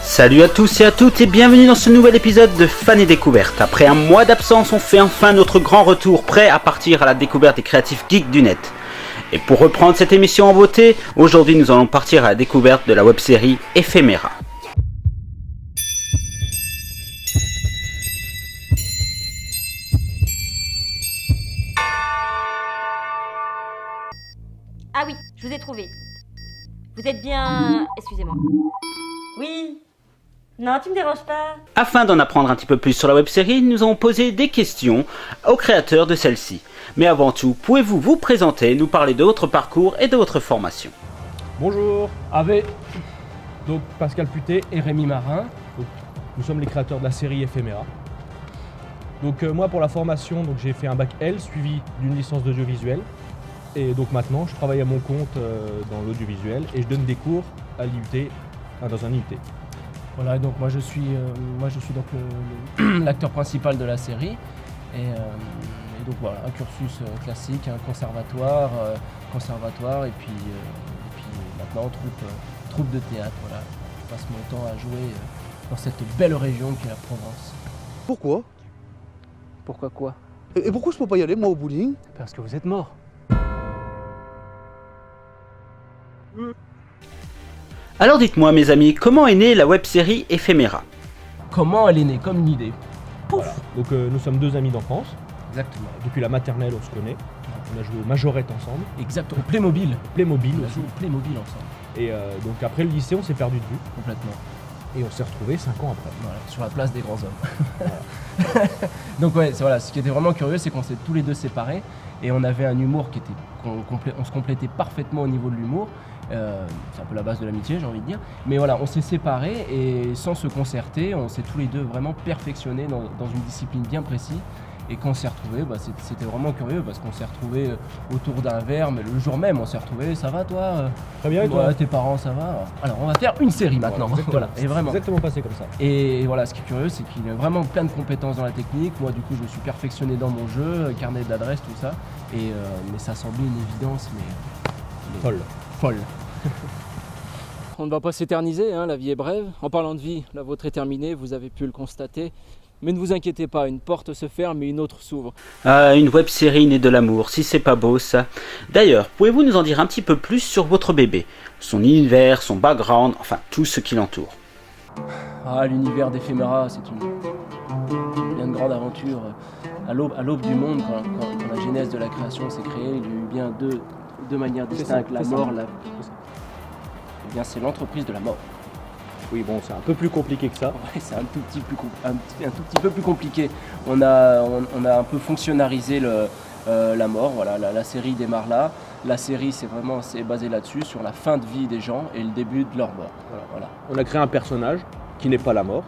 Salut à tous et à toutes et bienvenue dans ce nouvel épisode de Fans et Découvertes. Après un mois d'absence, on fait enfin notre grand retour, prêt à partir à la découverte des créatifs geeks du net. Et pour reprendre cette émission en beauté, aujourd'hui nous allons partir à la découverte de la web-série Ephéméra. Ah oui, je vous ai trouvé. Vous êtes bien... Excusez-moi. Oui. Non, tu me déranges pas. Afin d'en apprendre un petit peu plus sur la web-série, nous avons posé des questions aux créateurs de celle-ci. Mais avant tout, pouvez-vous vous présenter, nous parler de votre parcours et de votre formation? Bonjour, avec donc Pascal Putet et Rémi Marin. Donc, nous sommes les créateurs de la série Ephéméra. Donc moi pour la formation, donc, j'ai fait un bac L suivi d'une licence d'audiovisuel. Et donc maintenant je travaille à mon compte dans l'audiovisuel et je donne des cours à l'IUT, dans un IUT. Voilà, donc moi je suis donc l'acteur principal de la série et donc voilà, un cursus classique, un conservatoire et puis maintenant troupe de théâtre. Voilà, je passe mon temps à jouer dans cette belle région qu'est la Provence. Pourquoi? Pourquoi quoi? Et pourquoi je peux pas y aller, moi, au bowling? Parce que vous êtes mort. Alors dites-moi mes amis, comment est née la web-série Ephéméra? Comment elle est née? Comme une idée. Pouf. Voilà. Donc nous sommes deux amis d'enfance. Exactement. Depuis la maternelle on se connaît. On a joué au Majorette ensemble. Exactement. Au Playmobil. Playmobil On a aussi. joué au Playmobil ensemble. Et donc après le lycée on s'est perdu de vue. Complètement. Et on s'est retrouvés 5 ans après. Voilà, sur la place des grands hommes. Donc ouais, voilà, ce qui était vraiment curieux, c'est qu'on s'est tous les deux séparés et on avait un humour qui était, on se complétait parfaitement au niveau de l'humour. C'est un peu la base de l'amitié, j'ai envie de dire. Mais voilà, on s'est séparés et sans se concerter, on s'est tous les deux vraiment perfectionnés dans une discipline bien précise. Et quand on s'est retrouvés, c'était vraiment curieux parce qu'on s'est retrouvés autour d'un verre, mais le jour même, on s'est retrouvés, ça va toi? Très bien, et toi? Ouais, tes parents, ça va? Alors, on va faire une série maintenant. Voilà, et vraiment. Exactement passé comme ça. Et voilà, ce qui est curieux, c'est qu'il a vraiment plein de compétences dans la technique. Moi, du coup, je me suis perfectionné dans mon jeu, carnet d'adresses, tout ça. Et mais ça semblait une évidence, mais folle. On ne va pas s'éterniser, hein, la vie est brève. En parlant de vie, la vôtre est terminée, vous avez pu le constater. Mais ne vous inquiétez pas, une porte se ferme et une autre s'ouvre. Ah, une web-série née de l'amour, si c'est pas beau ça. D'ailleurs, pouvez-vous nous en dire un petit peu plus sur votre bébé? Son univers, son background, enfin tout ce qui l'entoure. Ah, l'univers d'Ephéméra, c'est une grande aventure. À l'aube du monde, quand la genèse de la création s'est créée, il y a eu bien deux manières distinctes. La mort, eh bien, c'est l'entreprise de la mort. Oui, bon, c'est un peu plus compliqué que ça. Ouais, c'est un tout petit peu plus compliqué. On a un peu fonctionnalisé la mort. Voilà, la série démarre là. La série, c'est basé là-dessus, sur la fin de vie des gens et le début de leur mort. Voilà. On a créé un personnage qui n'est pas la mort,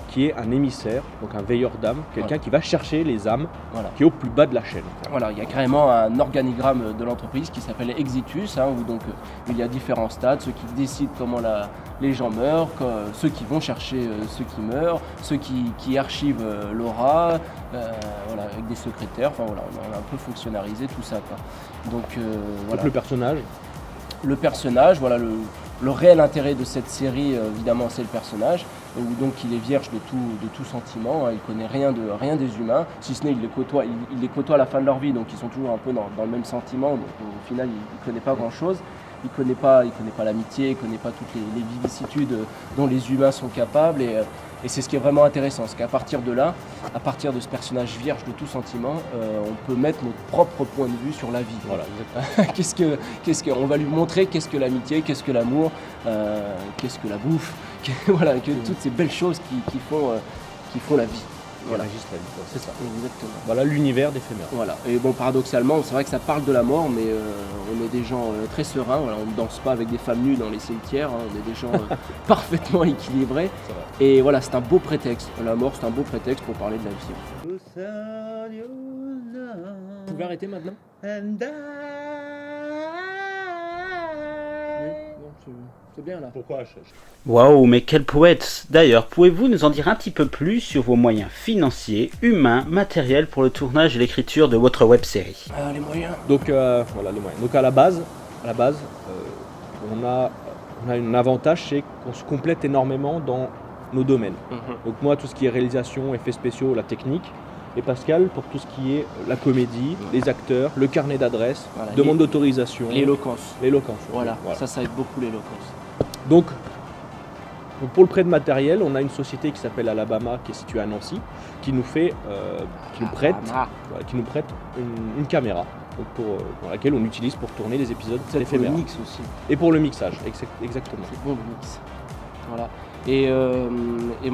qui est un émissaire, donc un veilleur d'âme, quelqu'un qui va chercher les âmes, qui est au plus bas de la chaîne. Voilà, il y a carrément un organigramme de l'entreprise qui s'appelle Exitus, où donc il y a différents stades, ceux qui décident comment les gens meurent, ceux qui vont chercher ceux qui meurent, ceux qui archivent l'aura, voilà, avec des secrétaires. Enfin voilà, on a un peu fonctionnalisé tout ça, quoi. Donc voilà. Donc le personnage, voilà, le réel intérêt de cette série, évidemment, c'est le personnage, où donc il est vierge de tout sentiment, il connaît rien des humains, si ce n'est il les côtoie à la fin de leur vie, donc ils sont toujours un peu dans le même sentiment, donc au final il connaît pas grand chose, il connaît pas l'amitié, il connaît pas toutes les vicissitudes dont les humains sont capables, et c'est ce qui est vraiment intéressant, c'est qu'à partir de là, à partir de ce personnage vierge de tout sentiment, on peut mettre notre propre point de vue sur la vie. Voilà, on va lui montrer qu'est-ce que l'amitié, qu'est-ce que l'amour, qu'est-ce que la bouffe, voilà, toutes ces belles choses qui font la vie. Voilà, c'est ça, exactement. Voilà l'univers d'Ephéméra. Voilà. Et bon, paradoxalement, c'est vrai que ça parle de la mort, mais on est des gens très sereins, voilà, on ne danse pas avec des femmes nues dans les cimetières, hein, on est des gens parfaitement équilibrés. Et voilà, c'est un beau prétexte. La mort, c'est un beau prétexte pour parler de la vie. Vous pouvez arrêter maintenant ? Oui, non, c'est bien là. Pourquoi Waouh, mais quel poète! D'ailleurs, pouvez-vous nous en dire un petit peu plus sur vos moyens financiers, humains, matériels pour le tournage et l'écriture de votre web-série? Les moyens. Donc voilà les moyens. Donc à la base, on a un avantage, c'est qu'on se complète énormément dans nos domaines. Donc moi, tout ce qui est réalisation, effets spéciaux, la technique, et Pascal pour tout ce qui est la comédie, les acteurs, le carnet d'adresses, Voilà, demande d'autorisation, L'éloquence. l'éloquence. Voilà, ça aide beaucoup l'éloquence. Donc pour le prêt de matériel, on a une société qui s'appelle Alabama, qui est située à Nancy, qui nous prête une caméra, donc dans laquelle on utilise pour tourner les épisodes C'est pour le éphémères. mix aussi. Et pour le mixage, exactement. C'est bon le mix. Voilà. Et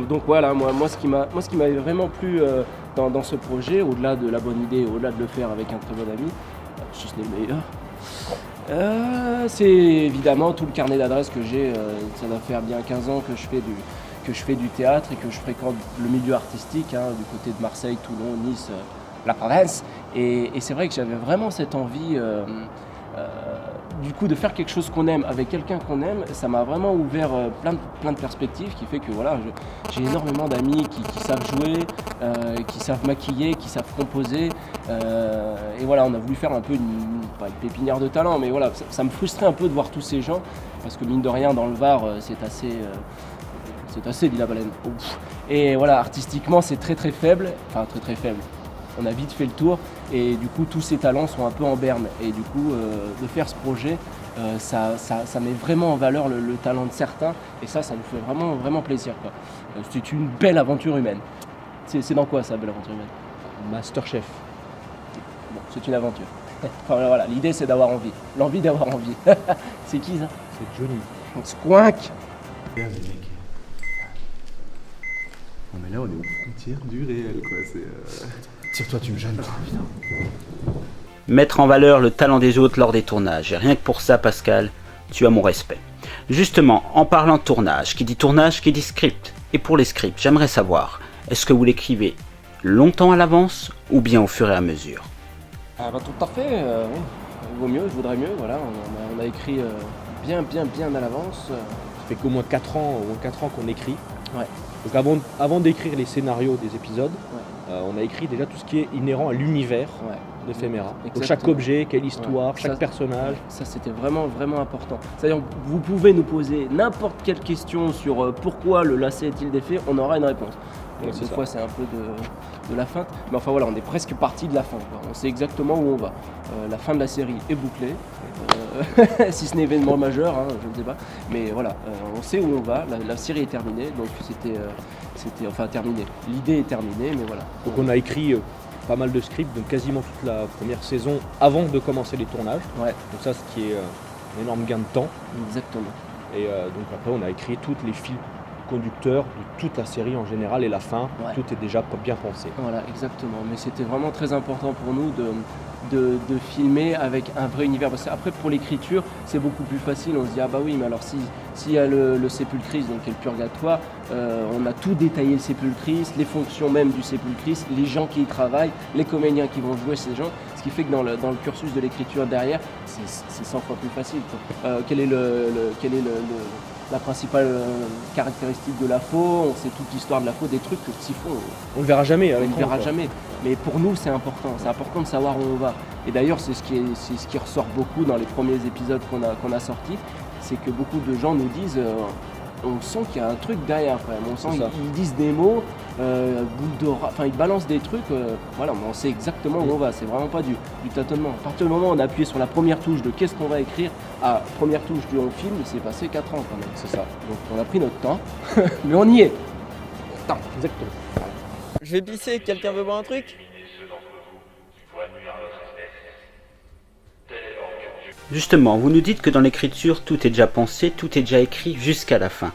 donc voilà, moi ce qui m'a vraiment plu dans ce projet, au-delà de la bonne idée, au-delà de le faire avec un très bon ami, si ce n'est le meilleur, c'est évidemment tout le carnet d'adresses que j'ai. Ça doit faire bien 15 ans que je fais du théâtre et que je fréquente le milieu artistique, hein, du côté de Marseille, Toulon, Nice, la Provence. Et c'est vrai que j'avais vraiment cette envie du coup de faire quelque chose qu'on aime avec quelqu'un qu'on aime. Ça m'a vraiment ouvert plein de perspectives, qui fait que voilà, j'ai énormément d'amis qui savent jouer, qui savent maquiller, qui savent composer, et voilà, on a voulu faire un peu pas une pépinière de talent, mais voilà, ça me frustrait un peu de voir tous ces gens, parce que mine de rien dans le Var c'est assez Lila Baleine. Et voilà, artistiquement c'est très faible, enfin très faible. On a vite fait le tour et du coup tous ces talents sont un peu en berne, et du coup de faire ce projet ça met vraiment en valeur le talent de certains, et ça nous fait vraiment plaisir, quoi. C'est une belle aventure humaine. C'est dans quoi ça, belle aventure humaine? Masterchef. Bon, c'est une aventure. Enfin voilà, l'idée c'est d'avoir envie, l'envie d'avoir envie. C'est qui ça? C'est Johnny. On se coinque. Non mais là on est aux frontières du réel quoi, c'est... Tire-toi, tu me gênes, putain. Mettre en valeur le talent des autres lors des tournages, et rien que pour ça Pascal, tu as mon respect. Justement, en parlant de tournage, qui dit script, et pour les scripts, j'aimerais savoir, est-ce que vous l'écrivez longtemps à l'avance ou bien au fur et à mesure? Tout à fait, oui. Il vaut mieux, je voudrais mieux, voilà. On a écrit bien à l'avance. Ça fait qu'au moins 4 ans qu'on écrit. Ouais. Donc avant d'écrire les scénarios des épisodes, on a écrit déjà tout ce qui est inhérent à l'univers d'Ephémera. Donc chaque objet, quelle histoire, chaque personnage. Ça c'était vraiment important. C'est-à-dire que vous pouvez nous poser n'importe quelle question sur pourquoi le lacet est-il défait, on aura une réponse. Donc, cette fois c'est un peu de la feinte, mais enfin voilà, on est presque parti de la fin, quoi. On sait exactement où on va. La fin de la série est bouclée, si ce n'est événement majeur, hein, je ne sais pas, mais voilà, on sait où on va. La série est terminée, donc c'était enfin terminé. L'idée est terminée, mais voilà. Donc on a écrit pas mal de scripts, donc quasiment toute la première saison avant de commencer les tournages. Ouais. Donc ça, ce qui est un énorme gain de temps. Exactement. Et donc après on a écrit toutes les fils conducteurs de toute la série en général, et la fin, tout est déjà bien pensé. Voilà, exactement. Mais c'était vraiment très important pour nous de filmer avec un vrai univers. Parce qu'après, pour l'écriture, c'est beaucoup plus facile. On se dit, ah bah oui, mais alors s'il y a le sépulcrisme, donc qui est le purgatoire, on a tout détaillé le sépulcrisme, les fonctions même du sépulcrisme, les gens qui y travaillent, les comédiens qui vont jouer ces gens. Ce qui fait que dans le cursus de l'écriture derrière, c'est 100 fois plus facile. Quelle est la principale caractéristique de la faux, on sait toute l'histoire de la faux, des trucs que s'il faut, on ne verra jamais. On ne verra jamais. Mais pour nous, c'est important de savoir où on va. Et d'ailleurs, c'est ce qui ressort beaucoup dans les premiers épisodes qu'on a sortis, c'est que beaucoup de gens nous disent, on sent qu'il y a un truc derrière quand même. On sent qu'ils disent des mots, ils balancent des trucs, voilà, on sait exactement où on va. C'est vraiment pas du tâtonnement. À partir du moment où on a appuyé sur la première touche de qu'est-ce qu'on va écrire, à première touche du on film, il s'est passé 4 ans quand même. C'est ça. Donc on a pris notre temps, mais on y est. Exactement. Je vais pisser, quelqu'un veut boire un truc? Justement, vous nous dites que dans l'écriture, tout est déjà pensé, tout est déjà écrit jusqu'à la fin.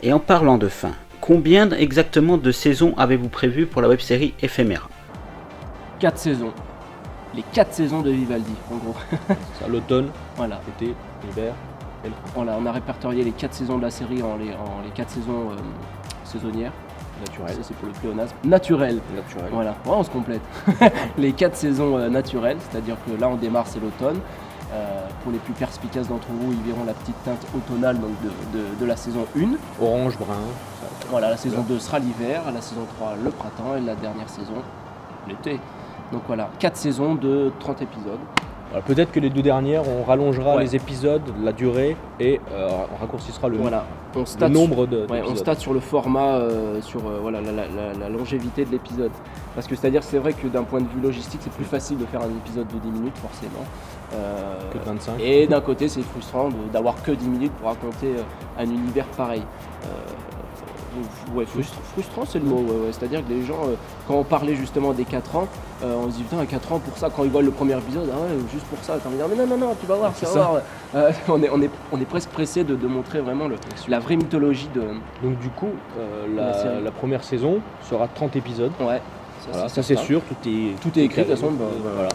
Et en parlant de fin, combien exactement de saisons avez-vous prévu pour la web-série Ephémera? 4 saisons. les 4 saisons de Vivaldi, en gros. Ça, l'automne, Voilà. l'été, l'hiver et le printemps. Voilà, on a répertorié les 4 saisons de la série en les 4 saisons saisonnières. Naturel. Ça, c'est pour le pléonasme. Naturel. Naturel. Voilà, ouais, on se complète. Les 4 saisons naturelles, c'est-à-dire que là on démarre, c'est l'automne. Pour les plus perspicaces d'entre vous, ils verront la petite teinte automnale donc de la saison 1. Orange, brun. Voilà, la saison 2 sera l'hiver, la saison 3 le printemps et la dernière saison l'été. Donc voilà, 4 saisons de 30 épisodes. Voilà, peut-être que les 2 dernières, on rallongera Ouais. les épisodes, la durée et on raccourcira le nombre de. On state sur le format, sur voilà, la longévité de l'épisode. Parce que c'est-à-dire c'est vrai que d'un point de vue logistique, c'est plus facile de faire un épisode de 10 minutes forcément. Que de 25. Et d'un côté, c'est frustrant d'avoir que 10 minutes pour raconter un univers pareil. Ouais, frustrant c'est le mot, ouais. C'est-à-dire que les gens, quand on parlait justement des 4 ans, on se dit putain, 4 ans pour ça, quand ils voient le premier épisode, ah ouais, juste pour ça, t'as envie de dire mais non, tu vas voir, tu vas voir. On est presque pressé de montrer vraiment la vraie mythologie de. Donc du coup, la série. la première saison sera 30 épisodes. Ouais, Voilà, ça c'est sûr, tout est écrit de toute façon. Voilà.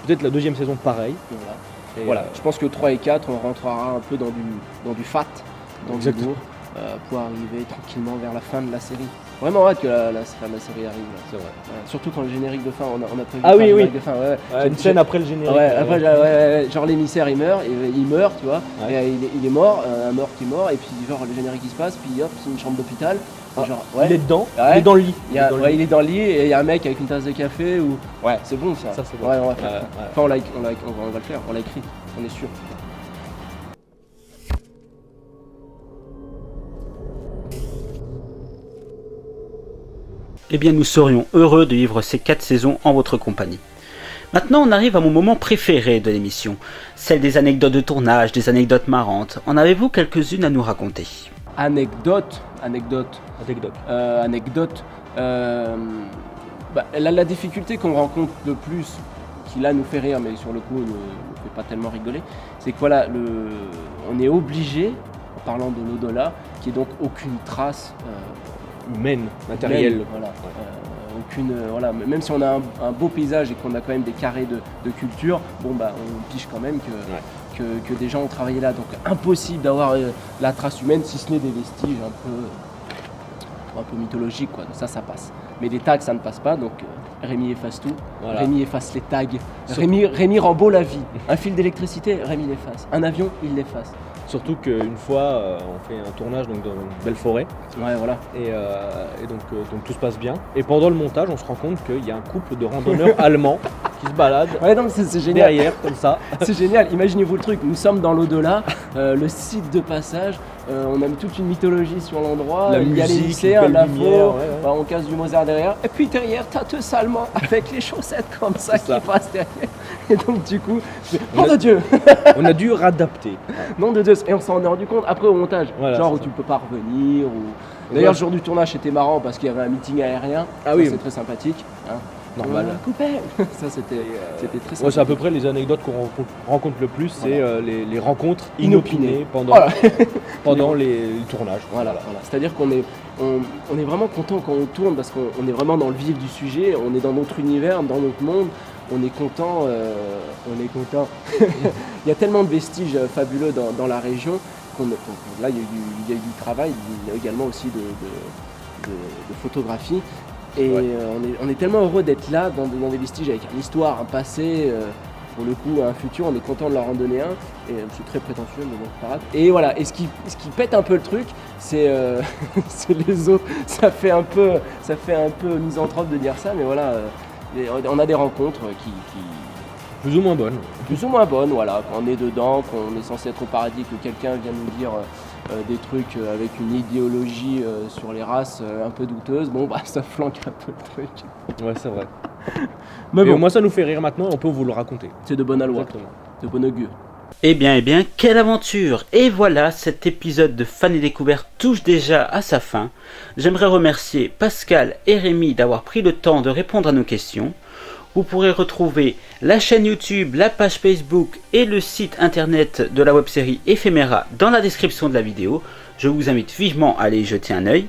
Peut-être la deuxième saison pareil. Voilà. Et, Voilà, je pense que 3 et 4, on rentrera un peu dans du fat, dans du Exactement. lourd, pour arriver tranquillement vers la fin de la série. Vraiment hâte que la fin de la série arrive. Là. C'est vrai. Surtout quand le générique de fin, on a prévu Ah de faire oui, le oui. générique de fin. Ouais. Une scène après le générique. Ouais, après, genre l'émissaire il meurt, tu vois, Ouais. et il est mort, un mort qui est mort, et puis genre le générique il se passe, puis hop, c'est une chambre d'hôpital. Ah, Genre, Il est dedans, Ouais. il est dans le lit. il est dans le lit et il y a un mec avec une tasse de café ou. Ouais, c'est bon ça. Ça, c'est bon. Ouais, on va faire ça. Ouais. Enfin, on va le faire, on l'a écrit, on est sûr. Eh bien, nous serions heureux de vivre ces 4 saisons en votre compagnie. Maintenant, on arrive à mon moment préféré de l'émission, celle des anecdotes de tournage, des anecdotes marrantes. En avez-vous quelques-unes à nous raconter? Anecdote. La difficulté qu'on rencontre le plus, qui là nous fait rire, mais sur le coup ne fait pas tellement rigoler, c'est que voilà, on est obligé, en parlant de l'au-delà, qu'il n'y ait donc aucune trace Humaine, matérielle. humaine, voilà. Voilà, même si on a un beau paysage et qu'on a quand même des carrés de culture, bon bah on piche quand même que des gens ont travaillé là, donc impossible d'avoir la trace humaine si ce n'est des vestiges un peu mythologiques quoi, ça passe. Mais les tags ça ne passe pas, donc Rémi efface tout, Voilà. Rémi efface les tags, Rémi rend beau la vie, un fil d'électricité, Rémi l'efface, un avion il l'efface. Surtout qu'une fois, on fait un tournage donc, dans une belle forêt. Ouais voilà. Et donc tout se passe bien. Et pendant le montage, on se rend compte qu'il y a un couple de randonneurs allemands qui se baladent Ouais non c'est génial. derrière, comme ça. C'est génial, imaginez-vous le truc, nous sommes dans l'au-delà, le site de passage, on a toute une mythologie sur l'endroit, La il y a les musique, lycéens, une la belle lumière, faux, ouais. bah, on casse du Mozart derrière, et puis derrière t'as deux Allemands avec les chaussettes comme ça C'est qui ça. passent derrière, et donc du coup, On nom a- de Dieu, On a dû réadapter. nom de Dieu, et on s'en est rendu compte après au montage, Voilà, genre c'est où ça. tu peux pas revenir, ou... D'ailleurs le jour du tournage c'était marrant parce qu'il y avait un meeting aérien, Ah ça, oui. c'est très sympathique, hein. Normal. Coupé. Ça c'était très sympathique. Ouais, c'est à peu près les anecdotes qu'on rencontre le plus, c'est les rencontres Inopinées. inopinées pendant, Voilà. pendant les tournages. Voilà. C'est-à-dire qu'on est, on est vraiment content quand on tourne parce qu'on est vraiment dans le vif du sujet, on est dans notre univers, dans notre monde, on est content. Il y a tellement de vestiges fabuleux dans la région là il y a eu du travail, il y a également aussi de photographie. Et Ouais. on est tellement heureux d'être là dans des vestiges avec une histoire, un passé, pour le coup un futur, on est content de leur en donner un, et c'est très prétentieux mais bon c'est pas grave. Et voilà, et ce qui pète un peu le truc, c'est c'est les autres, ça fait un peu misanthrope de dire ça, mais voilà, on a des rencontres qui Plus ou moins bonnes. plus ou moins bonnes, voilà, quand on est dedans, qu'on est censé être au paradis, que quelqu'un vient nous dire des trucs avec une idéologie sur les races un peu douteuse, bon bah ça flanque un peu le truc. Ouais, c'est vrai. Mais Et bon, moi, ça nous fait rire maintenant, on peut vous le raconter. c'est de bonne aloi, Exactement. de bon augure. Eh bien, quelle aventure! Et voilà, cet épisode de Fan et Découverte touche déjà à sa fin. J'aimerais remercier Pascal et Rémi d'avoir pris le temps de répondre à nos questions. Vous pourrez retrouver la chaîne YouTube, la page Facebook et le site internet de la web-série Ephéméra dans la description de la vidéo. Je vous invite vivement à aller y jeter un œil.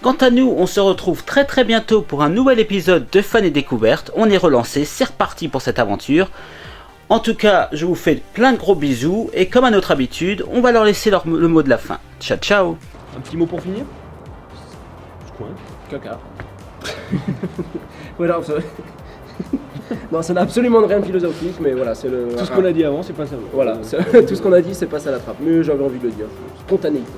Quant à nous, on se retrouve très bientôt pour un nouvel épisode de Fans et Découvertes. On est relancé, c'est reparti pour cette aventure. En tout cas, je vous fais plein de gros bisous et comme à notre habitude, on va leur laisser le mot de la fin. Ciao ciao. Un petit mot pour finir? Quoi? Caca. Voilà, non, ça n'a absolument rien de philosophique, mais voilà, c'est le. Tout ce qu'on a dit avant, c'est pas ça. Voilà, tout ce qu'on a dit, c'est pas ça la trappe. Mais j'avais envie de le dire. Spontanéité.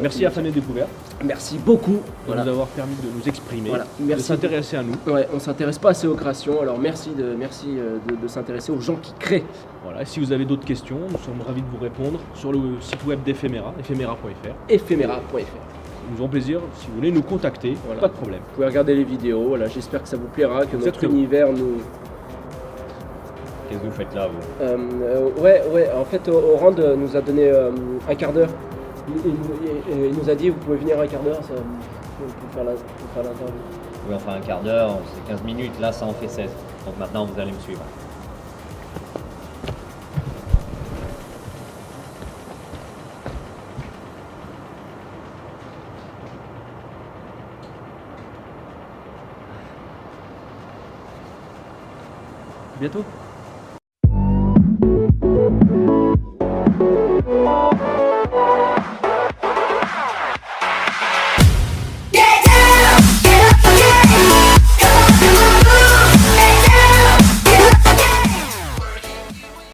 Merci à Fans et Découvertes Merci beaucoup de nous avoir permis de nous exprimer, Voilà. de Merci. s'intéresser à nous. Ouais, on s'intéresse pas assez aux créations, alors merci de s'intéresser aux gens qui créent. Voilà, et si vous avez d'autres questions, nous sommes ravis de vous répondre sur le site web d'Ephéméra, ephéméra.fr. Ephéméra.fr. Nous aurons plaisir, si vous voulez nous contacter, Voilà. pas de problème. Vous pouvez regarder les vidéos, voilà, j'espère que ça vous plaira, que Vous notre êtes univers nous. Qu'est-ce que vous faites là, vous? Ouais, en fait, Orand nous a donné un quart d'heure. Il nous a dit, vous pouvez venir un quart d'heure, ça, pour faire l'interview. Oui, enfin un quart d'heure, c'est 15 minutes, là ça en fait 16. Donc maintenant vous allez me suivre. À bientôt.